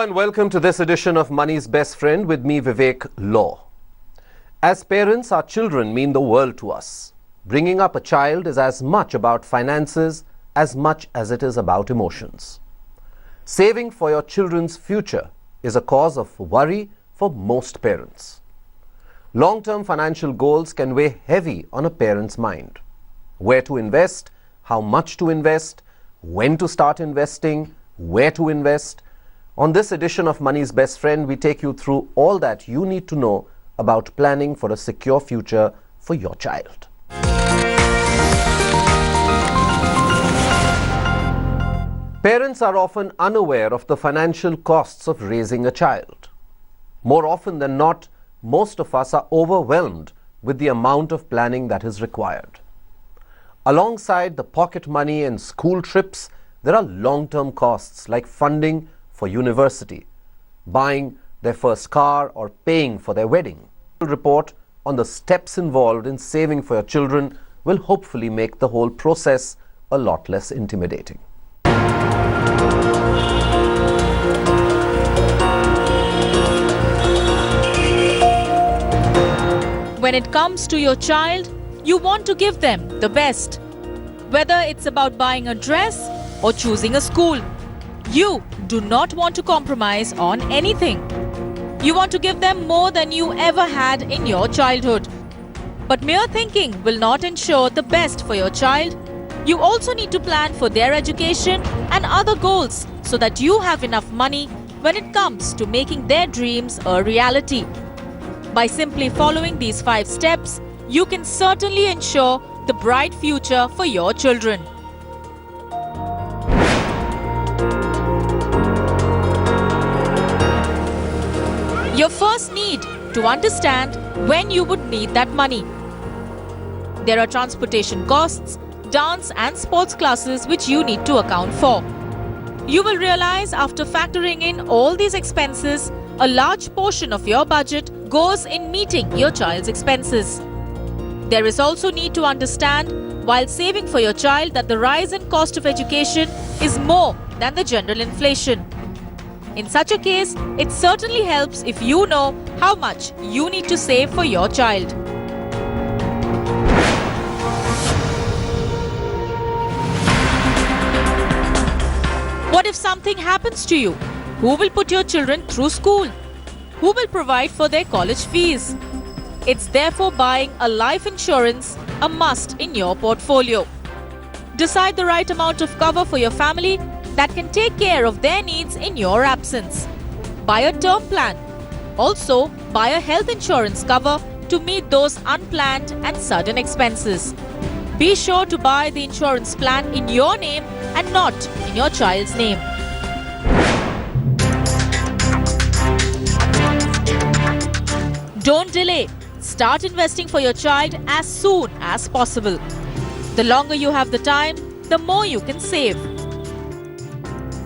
and welcome to this edition of Money's Best Friend with me, Vivek Law. As parents, our children mean the world to us. Bringing up a child is as much about finances as much as it is about emotions. Saving for your children's future is a cause of worry for most parents. Long-term financial goals can weigh heavy on a parent's mind. Where to invest, how much to invest, when to start investing, where to invest. On this edition of Money's Best Friend, we take you through all that you need to know about planning for a secure future for your child. Parents are often unaware of the financial costs of raising a child. More often than not, most of us are overwhelmed with the amount of planning that is required. Alongside the pocket money and school trips, there are long-term costs like funding for university, buying their first car or paying for their wedding. A report on the steps involved in saving for your children will hopefully make the whole process a lot less intimidating. When it comes to your child, you want to give them the best. Whether it's about buying a dress or choosing a school, you do not want to compromise on anything. You want to give them more than you ever had in your childhood. But mere thinking will not ensure the best for your child. You also need to plan for their education and other goals so that you have enough money when it comes to making their dreams a reality. By simply following these 5 steps, you can certainly ensure the bright future for your children. You first need to understand when you would need that money. There are transportation costs, dance and sports classes which you need to account for. You will realize after factoring in all these expenses, a large portion of your budget goes in meeting your child's expenses. There is also need to understand while saving for your child that the rise in cost of education is more than the general inflation. In such a case, it certainly helps if you know how much you need to save for your child. What if something happens to you? Who will put your children through school? Who will provide for their college fees? It's therefore buying a life insurance a must in your portfolio. Decide the right amount of cover for your family that can take care of their needs in your absence. Buy a term plan. Also, buy a health insurance cover to meet those unplanned and sudden expenses. Be sure to buy the insurance plan in your name and not in your child's name. Don't delay. Start investing for your child as soon as possible. The longer you have the time, the more you can save.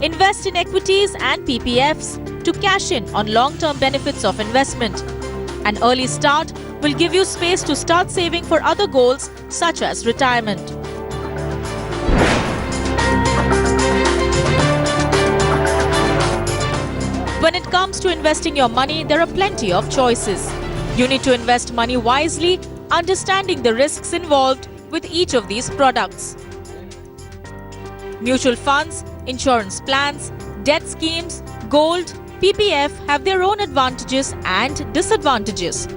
Invest in equities and PPFs to cash in on long-term benefits of investment. An early start will give you space to start saving for other goals such as retirement. When it comes to investing your money, there are plenty of choices. You need to invest money wisely, understanding the risks involved with each of these products. Mutual funds, insurance plans, debt schemes, gold, PPF have their own advantages and disadvantages.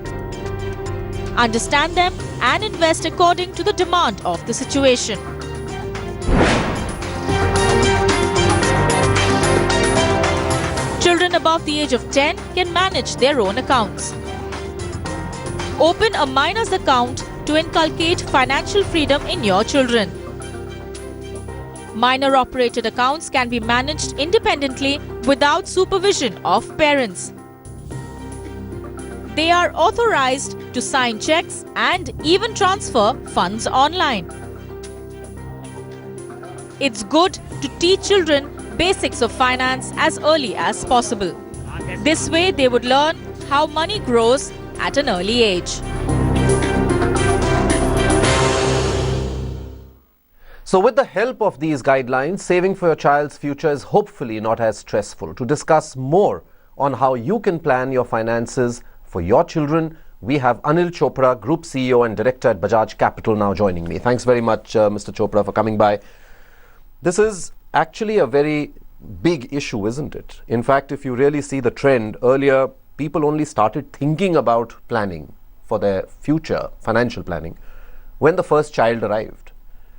Understand them and invest according to the demand of the situation. Children above the age of 10 can manage their own accounts. Open a minor's account to inculcate financial freedom in your children. Minor-operated accounts can be managed independently without supervision of parents. They are authorized to sign checks and even transfer funds online. It's good to teach children basics of finance as early as possible. This way, they would learn how money grows at an early age. So with the help of these guidelines, saving for your child's future is hopefully not as stressful. To discuss more on how you can plan your finances for your children, we have Anil Chopra, Group CEO and Director at Bajaj Capital, now joining me. Thanks very much, Mr. Chopra, for coming by. This is actually a very big issue, isn't it? In fact, if you really see the trend, earlier people only started thinking about planning for their future, financial planning, when the first child arrived.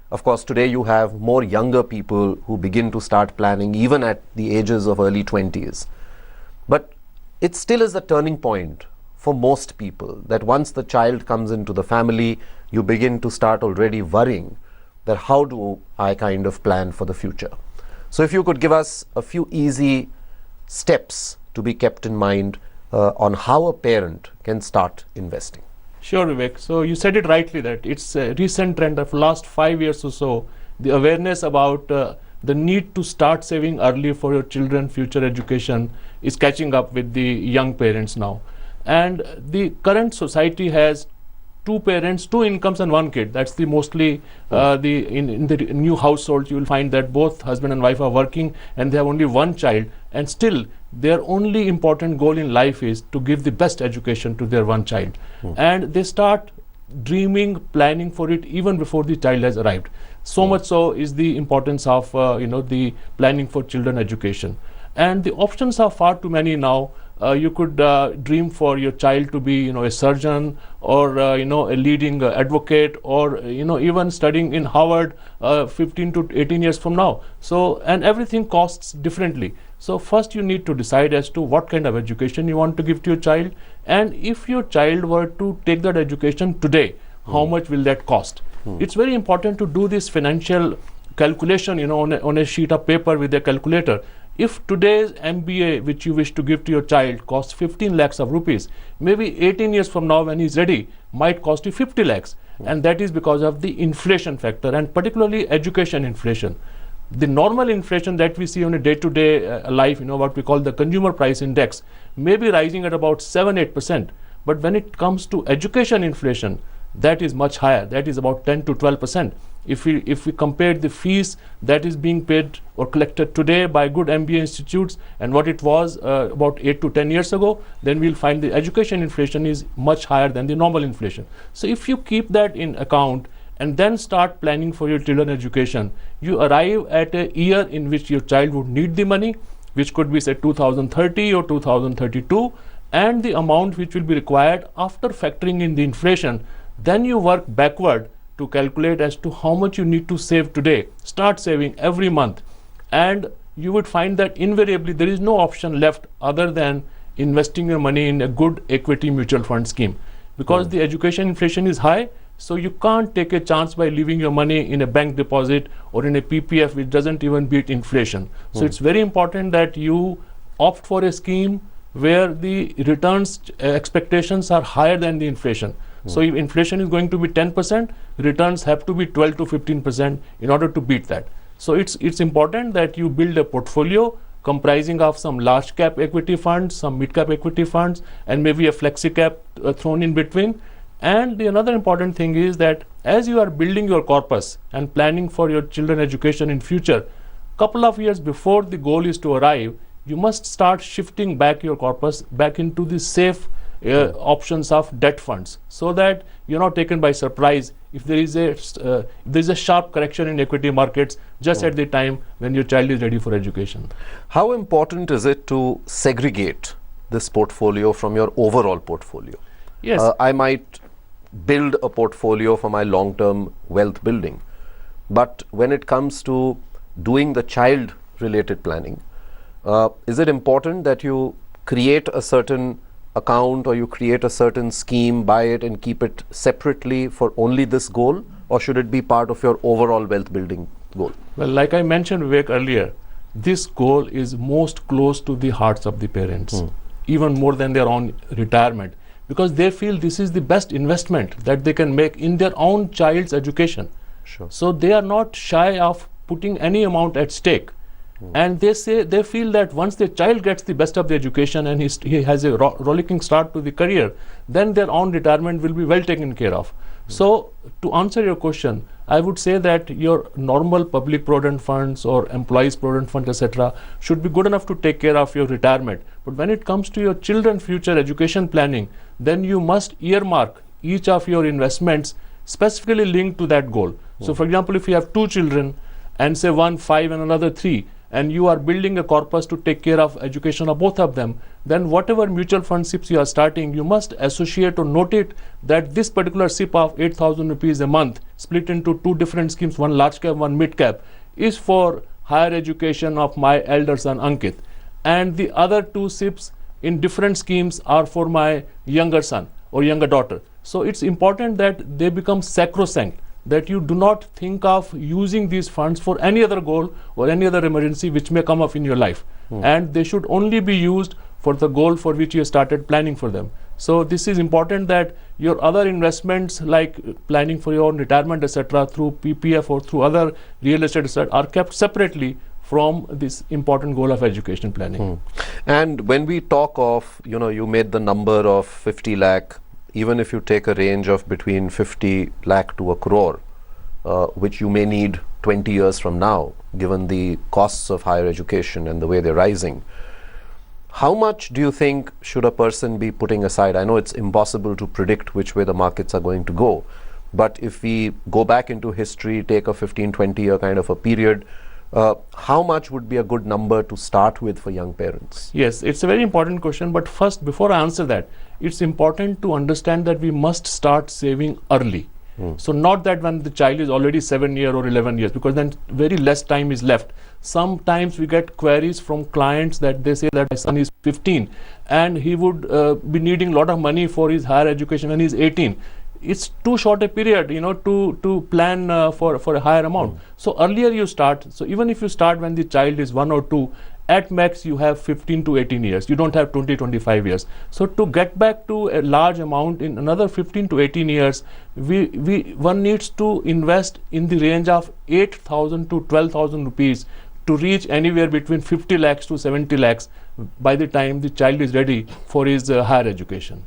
Of course, today you have more younger people who begin to start planning even at the ages of early 20s. But it still is a turning point for most people that once the child comes into the family, you begin to start already worrying that how do I kind of plan for the future. So if you could give us a few easy steps to be kept in mind on how a parent can start investing. Sure, Vivek. So you said it rightly that it's a recent trend of last 5 years or so. The awareness about the need to start saving early for your children's future education is catching up with the young parents now. And the current society has two parents, two incomes and one kid. That's the mostly in the new households, you will find that both husband and wife are working and they have only one child, and still their only important goal in life is to give the best education to their one child. And they start dreaming, planning for it even before the child has arrived. So much so is the importance of the planning for children education. And the options are far too many now. You could dream for your child to be a surgeon, or a leading advocate, or even studying in Harvard 15 to 18 years from now. So, and everything costs differently. So first you need to decide as to what kind of education you want to give to your child, and if your child were to take that education today, how much will that cost? It's very important to do this financial calculation on a sheet of paper with a calculator. If today's MBA which you wish to give to your child costs 15 lakhs of rupees, maybe 18 years from now when he's ready might cost you 50 lakhs. And that is because of the inflation factor, and particularly education inflation. The normal inflation that we see on a day-to-day life, what we call the consumer price index, may be rising at about 7-8%. But when it comes to education inflation, that is much higher. That is about 10 to 12%. If we compare the fees that is being paid or collected today by good MBA institutes and what it was about 8 to 10 years ago, then we'll find the education inflation is much higher than the normal inflation. So if you keep that in account and then start planning for your children's education, you arrive at a year in which your child would need the money, which could be say 2030 or 2032, and the amount which will be required after factoring in the inflation. Then you work backward to calculate as to how much you need to save today. Start saving every month, and you would find that invariably there is no option left other than investing your money in a good equity mutual fund scheme, because the education inflation is high. So you can't take a chance by leaving your money in a bank deposit or in a PPF which doesn't even beat inflation. So it's very important that you opt for a scheme where the returns expectations are higher than the inflation. So if inflation is going to be 10%, returns have to be 12 to 15% in order to beat that. So it's important that you build a portfolio comprising of some large cap equity funds, some mid cap equity funds, and maybe a flexi cap thrown in between. And another important thing is that as you are building your corpus and planning for your children's education in future, couple of years before the goal is to arrive, you must start shifting back your corpus back into the safe options of debt funds, so that you're not taken by surprise if there is a sharp correction in equity markets just at the time when your child is ready for education. How important is it to segregate this portfolio from your overall portfolio? Yes. I might build a portfolio for my long-term wealth building, but when it comes to doing the child related planning, is it important that you create a certain account or you create a certain scheme, buy it and keep it separately for only this goal, or should it be part of your overall wealth building goal? Well, like I mentioned, Vivek, earlier, this goal is most close to the hearts of the parents, even more than their own retirement, because they feel this is the best investment that they can make in their own child's education. Sure. So they are not shy of putting any amount at stake. And they feel that once their child gets the best of the education and he has a rollicking start to the career, then their own retirement will be well taken care of. So to answer your question, I would say that your normal public provident funds or employees provident fund, etc., should be good enough to take care of your retirement. But when it comes to your children's future education planning, then you must earmark each of your investments specifically linked to that goal. So for example, if you have 2 children and say one 5 and another 3, and you are building a corpus to take care of education of both of them, then whatever mutual fund SIPs you are starting, you must associate or notate that this particular SIP of 8,000 rupees a month, split into 2 different schemes, one large cap, one mid cap, is for higher education of my elder son Ankit, and the other 2 SIPs in different schemes are for my younger son or younger daughter. So it's important that they become sacrosanct, that you do not think of using these funds for any other goal or any other emergency which may come up in your life. And they should only be used for the goal for which you started planning for them. So this is important that your other investments like planning for your own retirement, etc., through PPF or through other real estate, etc., are kept separately from this important goal of education planning. And when we talk of, you made the number of 50 lakh, even if you take a range of between 50 lakh to a crore, which you may need 20 years from now, given the costs of higher education and the way they're rising, how much do you think should a person be putting aside? I know it's impossible to predict which way the markets are going to go, but if we go back into history, take a 15-20 year kind of a period, how much would be a good number to start with for young parents? Yes, it's a very important question, but first, before I answer that, it's important to understand that we must start saving early. So not that when the child is already 7 years or 11 years, because then very less time is left. Sometimes we get queries from clients that they say that my son is 15 and he would be needing a lot of money for his higher education when he's 18. It's too short a period, to plan for a higher amount. So earlier you start. So even if you start when the child is 1 or 2, at max you have 15 to 18 years. You don't have 20-25 years. So to get back to a large amount in another 15 to 18 years, one needs to invest in the range of 8,000 to 12,000 rupees to reach anywhere between 50 lakhs to 70 lakhs by the time the child is ready for his higher education.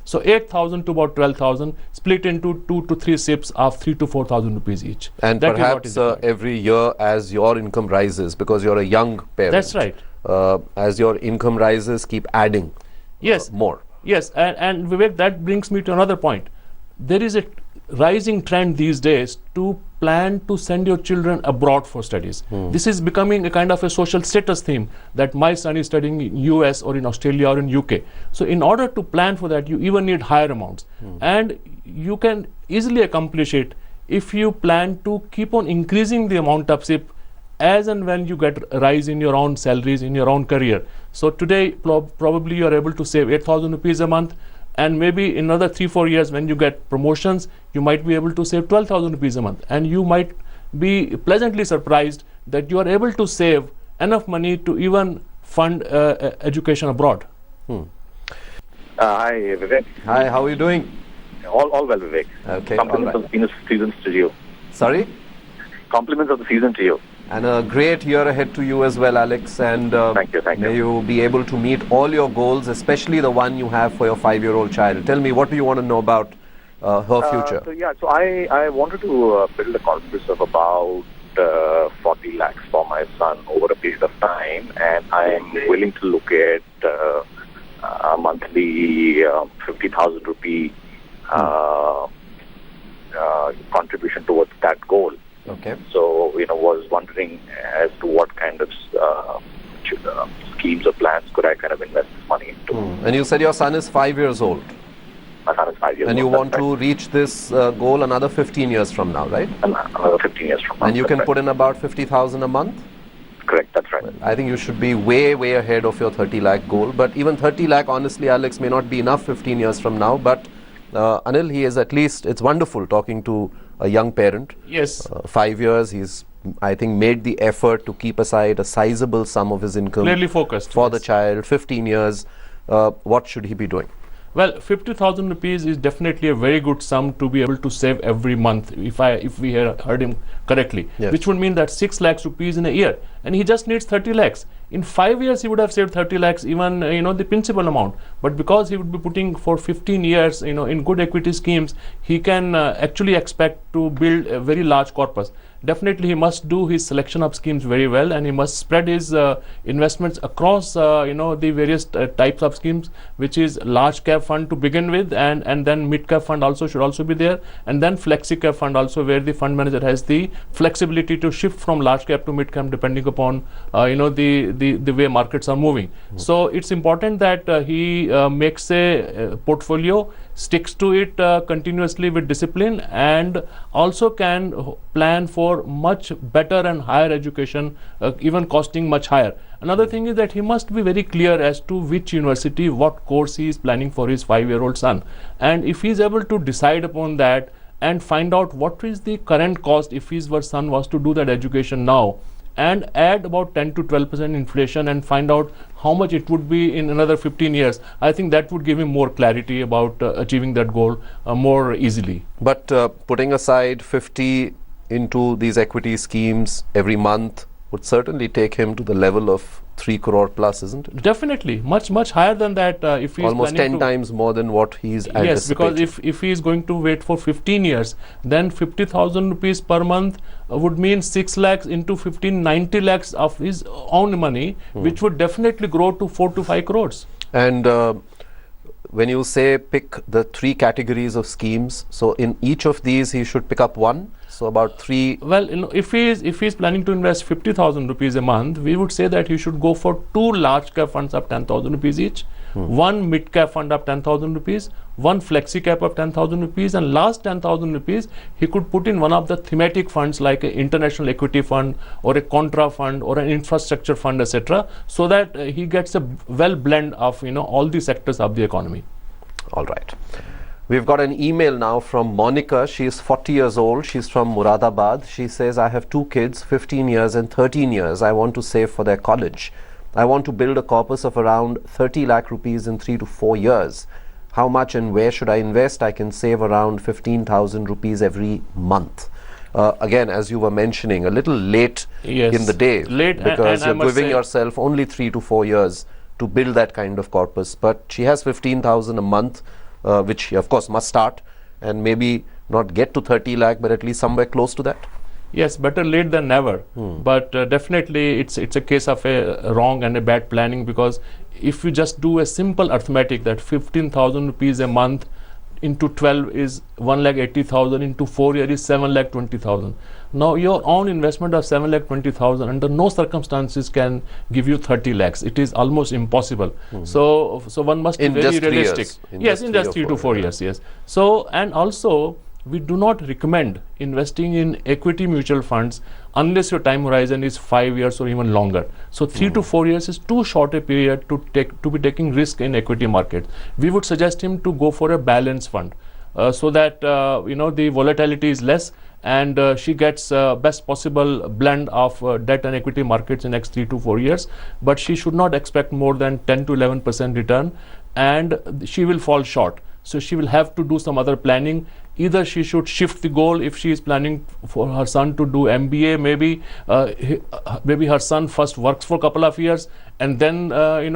So 8,000 to about 12,000, split into 2 to 3 SIPs of 3 to 4,000 rupees each. And that perhaps every year as your income rises, because you're a young parent. That's right. As your income rises, keep adding more. Yes, and Vivek, that brings me to another point. There is a rising trend these days to plan to send your children abroad for studies. This is becoming a kind of a social status theme, that my son is studying in US or in Australia or in UK. So in order to plan for that, you even need higher amounts. And you can easily accomplish it if you plan to keep on increasing the amount of SIP as and when you get a rise in your own salaries, in your own career. So today, probably you are able to save 8,000 rupees a month, and maybe in another 3-4 years when you get promotions, you might be able to save 12,000 rupees a month, and you might be pleasantly surprised that you are able to save enough money to even fund education abroad. Hi, Vivek. Hi, how are you doing? All well, Vivek. Okay, Compliments all of the season to you. Sorry? Compliments of the season to you. And a great year ahead to you as well, Alex. And Thank you. may you be able to meet all your goals, especially the one you have for your 5-year-old child. Tell me, what do you want to know about her future? So I wanted to build a corpus of about 40 lakhs for my son over a period of time, and I am willing to look at a monthly 50,000 rupee contribution towards that goal. Okay. So, was wondering as to what kind of schemes or plans could I kind of invest this money into. And you said your son is 5 years old. My son is 5 years old. And you want to reach this goal another 15 years from now, right? Another 15 years from now. And you can put in about 50,000 a month? Correct, that's right. I think you should be way ahead of your 30 lakh goal. But even 30 lakh, honestly, Alex, may not be enough 15 years from now. But Anil, he is at least, it's wonderful talking to a young parent. Yes. 5 years, he's, I think, made the effort to keep aside a sizable sum of his income. Clearly focused. For the child. 15 years, what should he be doing? Well, 50,000 rupees is definitely a very good sum to be able to save every month, if we heard him correctly. Yes. Which would mean that 6 lakhs rupees in a year, and he just needs 30 lakhs. in 5 years he would have saved 30 lakhs, even the principal amount. But because he would be putting for 15 years, in good equity schemes, he can actually expect to build a very large corpus. Definitely he must do his selection of schemes very well, and he must spread his investments across the various types of schemes, which is large cap fund to begin with, and then mid cap fund also should also be there, and then flexi cap fund also, where the fund manager has the flexibility to shift from large cap to mid cap depending upon the way markets are moving. So it's important that he makes a portfolio, sticks to it continuously with discipline, and also can plan for much better and higher education, even costing much higher. Another thing is that he must be very clear as to which university, what course he is planning for his 5-year-old son, and if he is able to decide upon that and find out what is the current cost if his son was to do that education now, and add about 10 to 12% inflation, and find out how much it would be in another 15 years, I think that would give him more clarity about achieving that goal more easily. But putting aside 50 into these equity schemes every month would certainly take him to the level of 3 crore plus, isn't it? Definitely, much higher than that. If he is almost 10 times more than what he's anticipating. Yes, because if he is going to wait for 15 years, then 50,000 rupees per month would mean 6 lakhs into 15, 90 lakhs of his own money, which would definitely grow to 4 to 5 crores. And when you say pick the 3 categories of schemes, so in each of these he should pick up one. So about 3. Well, if he is planning to invest 50,000 rupees a month, we would say that he should go for 2 large cap funds of 10,000 rupees each, 1 mid cap fund of 10,000 rupees, 1 flexi cap of 10,000 rupees, and last 10,000 rupees he could put in one of the thematic funds like an international equity fund or a contra fund or an infrastructure fund, etc., so that he gets a well blend of all the sectors of the economy. All right. We've got an email now from Monica. She is 40 years old. She's from Muradabad. She says, I have 2 kids, 15 years and 13 years. I want to save for their college. I want to build a corpus of around 30 lakh rupees in 3 to 4 years. How much and where should I invest? I can save around 15,000 rupees every month. Again, as you were mentioning, a little late in the day, because you're giving yourself only 3 to 4 years to build that kind of corpus. But she has 15,000 a month, which he of course must start, and maybe not get to 30 lakh, but at least somewhere close to that. Yes, better late than never. But definitely it's a case of a wrong and a bad planning, because if you just do a simple arithmetic that 15,000 rupees a month into 12 is 1,80,000, into 4 years is 7,20,000. Now your own investment of 7,20,000 under no circumstances can give you 30 lakhs. It is almost impossible. So one must be very realistic. Yes, in just 3 to 4 years. Yes. So, and also we do not recommend investing in equity mutual funds unless your time horizon is 5 years or even longer. So 3 to 4 years is too short a period to be taking risk in equity market. We would suggest him to go for a balance fund, so that the volatility is less, and she gets best possible blend of debt and equity markets in next 3 to 4 years. But she should not expect more than 10 to 11% return, and she will fall short. So she will have to do some other planning. Either she should shift the goal if she is planning for her son to do MBA. Maybe her son first works for a couple of years and then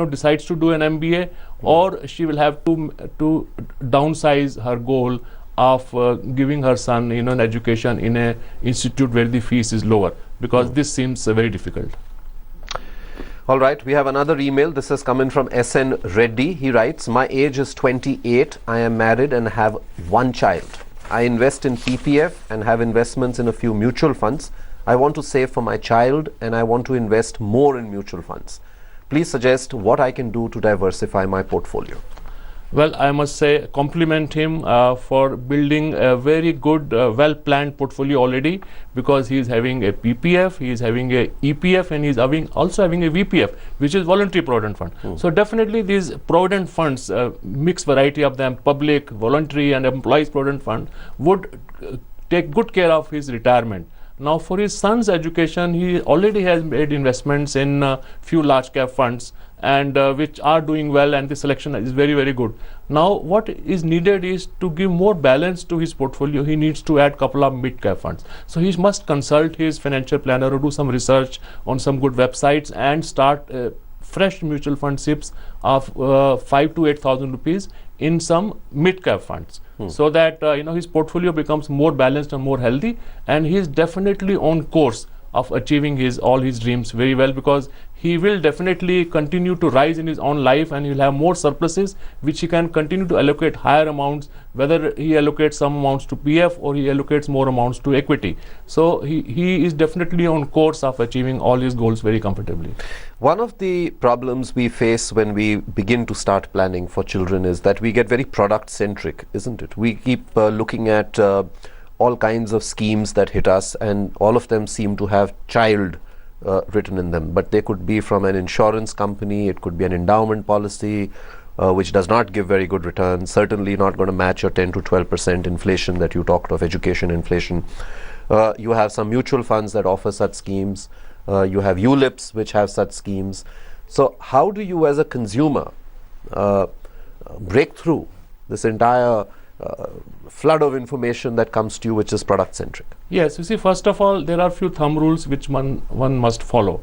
decides to do an MBA, or she will have to downsize her goal of giving her son an education in a institute where the fees is lower, because this seems very difficult. All right, we have another email. This has come in from SN Reddy. He writes, my age is 28. I am married and have 1 child. I invest in PPF and have investments in a few mutual funds. I want to save for my child and I want to invest more in mutual funds. Please suggest what I can do to diversify my portfolio. Well, I must say, compliment him for building a very good, well-planned portfolio already, because he is having a PPF, he is having a EPF, and he is also having a VPF, which is voluntary provident fund. So definitely these provident funds, mixed variety of them, public, voluntary, and employees provident fund, would take good care of his retirement. Now, for his son's education, he already has made investments in few large cap funds. and which are doing well, and the selection is very, very good. Now what is needed is to give more balance to his portfolio. He needs to add couple of mid-cap funds. So he must consult his financial planner or do some research on some good websites and start fresh mutual fund SIPs of 5 to 8,000 rupees in some mid-cap funds, so that his portfolio becomes more balanced and more healthy, and he is definitely on course of achieving all his dreams very well, because he will definitely continue to rise in his own life, and he will have more surpluses which he can continue to allocate higher amounts, whether he allocates some amounts to PF or he allocates more amounts to equity. So he is definitely on course of achieving all his goals very comfortably. One of the problems we face when we begin to start planning for children is that we get very product centric, isn't it? We keep looking at all kinds of schemes that hit us, and all of them seem to have child written in them, but they could be from an insurance company, it could be an endowment policy which does not give very good returns, certainly not going to match your 10 to 12% inflation that you talked of, education inflation. You have some mutual funds that offer such schemes, you have ULIPs which have such schemes. So how do you as a consumer break through this entire flood of information that comes to you which is product centric? Yes, you see, first of all, there are few thumb rules which one must follow.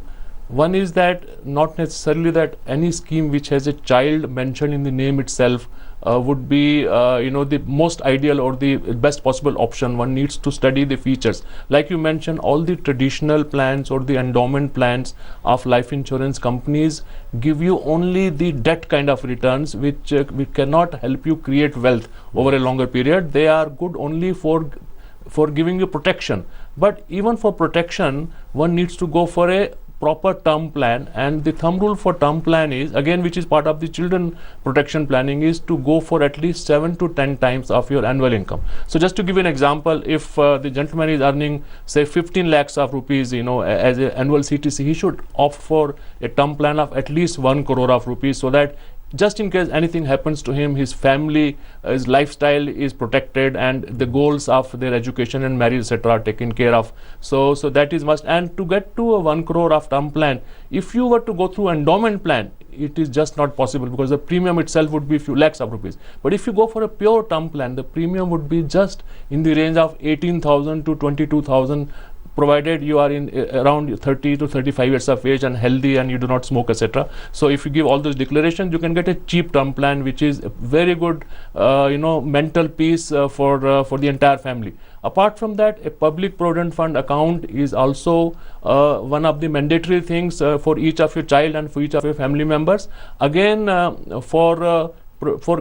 One is that not necessarily that any scheme which has a child mentioned in the name itself would be the most ideal or the best possible option. One needs to study the features. Like you mentioned, all the traditional plans or the endowment plans of life insurance companies give you only the debt kind of returns, which cannot help you create wealth over a longer period. They are good only for giving you protection. But even for protection, one needs to go for a proper term plan, and the thumb rule for term plan is, again, which is part of the children protection planning, is to go for at least 7 to 10 times of your annual income. So just to give you an example, if the gentleman is earning say 15 lakhs of rupees as an annual CTC, he should opt for a term plan of at least 1 crore of rupees, so that just in case anything happens to him, his family, his lifestyle is protected, and the goals of their education and marriage, etc., are taken care of. So that is must. And to get to a 1 crore of term plan, if you were to go through endowment plan, it is just not possible, because the premium itself would be few lakhs of rupees. But if you go for a pure term plan, the premium would be just in the range of 18,000 to 22,000, provided you are in around 30 to 35 years of age and healthy and you do not smoke, etc. So if you give all those declarations, you can get a cheap term plan, which is a very good mental peace for the entire family. Apart from that, a public provident fund account is also one of the mandatory things for each of your child and for each of your family members. Again, for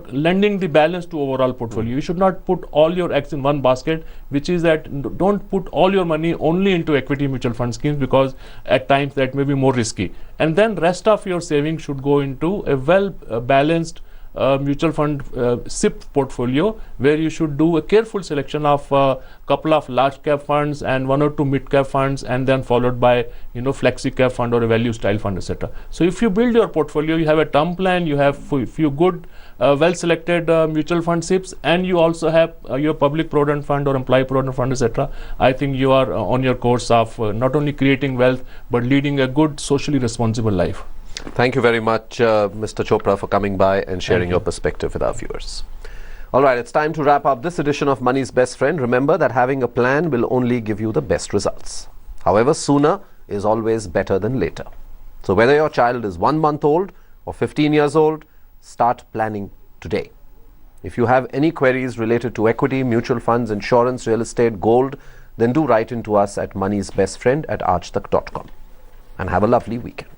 lending the balance to overall portfolio. You should not put all your eggs in one basket, which is that don't put all your money only into equity mutual fund schemes, because at times that may be more risky. And then rest of your savings should go into a well balanced mutual fund SIP portfolio, where you should do a careful selection of a couple of large cap funds and 1 or 2 mid cap funds, and then followed by flexi cap fund or a value style fund, etc. So if you build your portfolio, you have a term plan, you have few good well selected mutual fund SIPs, and you also have your public provident fund or employee provident fund, etc. I think you are on your course of not only creating wealth but leading a good socially responsible life. Thank you very much, Mr. Chopra, for coming by and sharing your perspective with our viewers. All right, it's time to wrap up this edition of Money's Best Friend. Remember that having a plan will only give you the best results. However, sooner is always better than later. So whether your child is 1 month old or 15 years old, start planning today. If you have any queries related to equity, mutual funds, insurance, real estate, gold, then do write into us at moneysbestfriend@aajtak.com. And have a lovely weekend.